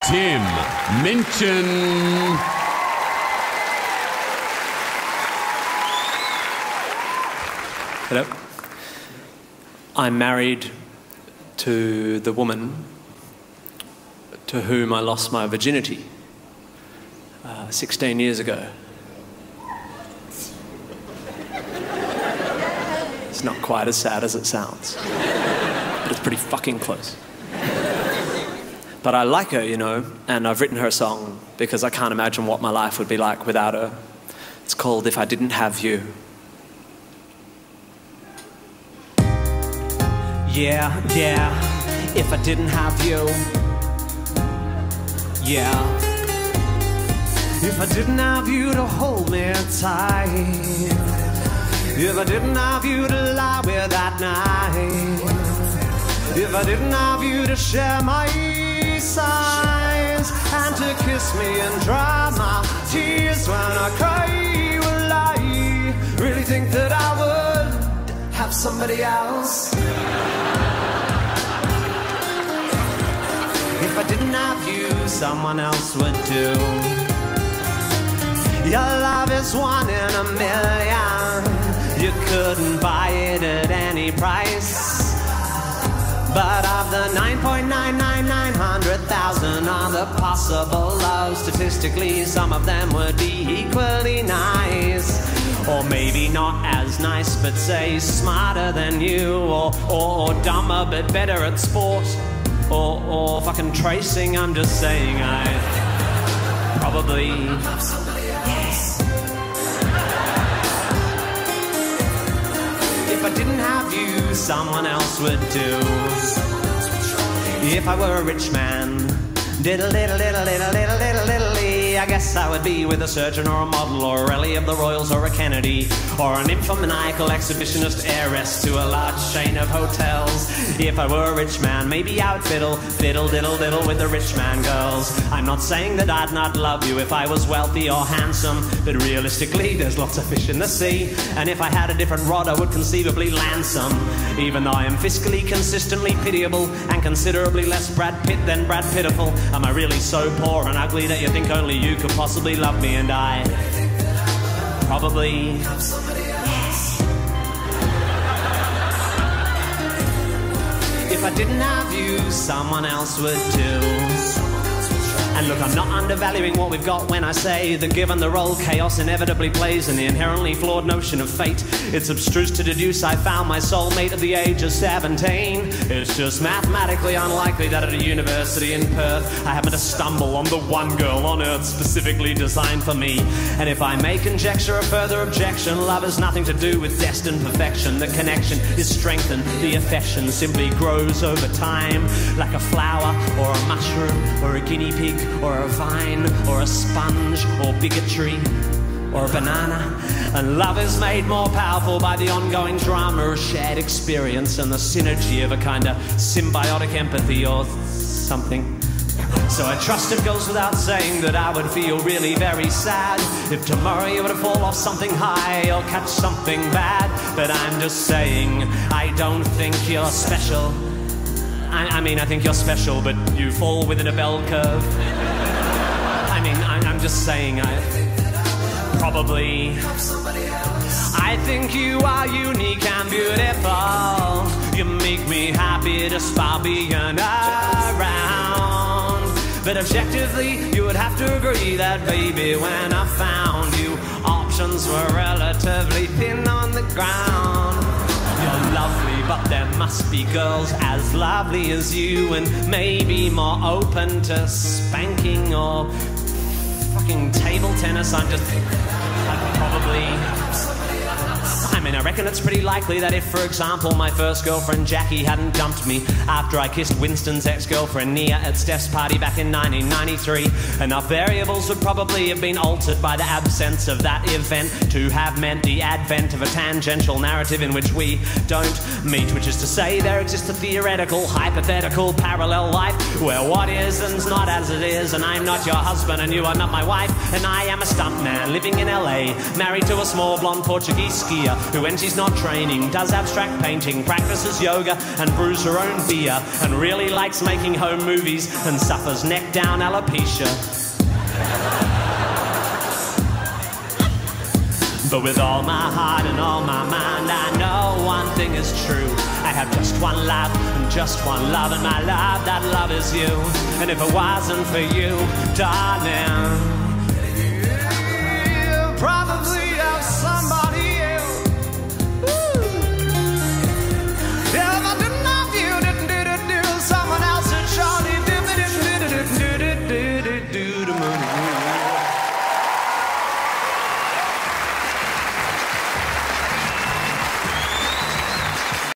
Tim Minchin. Hello. I'm married to the woman to whom I lost my virginity 16 years ago. It's not quite as sad as it sounds, but it's pretty fucking close. But I like her, you know, and I've written her a song because I can't imagine what my life would be like without her. It's called If I Didn't Have You. Yeah, if I didn't have you. Yeah. If I didn't have you to hold me tight. If I didn't have you to lie with at night. If I didn't have you to share my sighs and to kiss me and dry my tears when I cry, will I really think that I would have somebody else? If I didn't have you, someone else would do. Your love is 1 in a million. You couldn't buy it at any price. But of the 9,999,000 other possible loves, statistically some of them would be equally nice. Or maybe not as nice, but say smarter than you. Or dumber but better at sport. Or fucking tracing. I'm just saying I probably have somebody else. If I didn't have you, someone else would do. If I were a rich man, diddle diddle diddle diddle diddle diddle diddle, I guess I would be with a surgeon or a model or a rally of the Royals or a Kennedy or an infomaniacal exhibitionist heiress to a large chain of hotels. If I were a rich man, maybe I would fiddle diddle diddle with the rich man girls. I'm not saying that I'd not love you if I was wealthy or handsome, but realistically there's lots of fish in the sea, and if I had a different rod I would conceivably land some. Even though I am fiscally consistently pitiable and considerably less Brad Pitt than Brad Pitiful, am I really so poor and ugly that you think only you could possibly love me? And I probably have somebody else. If I didn't have you, someone else would do. And look, I'm not undervaluing what we've got when I say that given the role chaos inevitably plays in the inherently flawed notion of fate, it's abstruse to deduce I found my soulmate at the age of 17. It's just mathematically unlikely that at a university in Perth I happen to stumble on the one girl on earth specifically designed for me. And if I may conjecture a further objection, love has nothing to do with destined perfection. The connection is strengthened, the affection simply grows over time, like a flower or a mushroom or a guinea pig or a vine, or a sponge, or bigotry, or a banana. And love is made more powerful by the ongoing drama of shared experience and the synergy of a kind of symbiotic empathy or something. So I trust it goes without saying that I would feel really very sad if tomorrow you were to fall off something high or catch something bad. But I'm just saying, I don't think you're special. I mean, I think you're special, but you fall within a bell curve. I mean, I'm just saying, I probably have somebody else. I think you are unique and beautiful. You make me happy just by being around. But objectively, you would have to agree that, baby, when I found you, options were relatively thin on the ground. You're lovely, but there must be girls as lovely as you, and maybe more open to spanking or fucking table tennis. I'd probably... I mean, I reckon it's pretty likely that if, for example, my first girlfriend Jackie hadn't dumped me after I kissed Winston's ex-girlfriend Nia at Steph's party back in 1993, enough variables would probably have been altered by the absence of that event to have meant the advent of a tangential narrative in which we don't meet, which is to say there exists a theoretical, hypothetical, parallel life where what is and's not as it is, and I'm not your husband and you are not my wife, and I am a stuntman living in LA, married to a small blonde Portuguese skier who when she's not training does abstract painting, practices yoga and brews her own beer, and really likes making home movies and suffers neck down alopecia. But with all my heart and all my mind, I know one thing is true. I have just one life and just one love, and my love, that love is you. And if it wasn't for you, darling,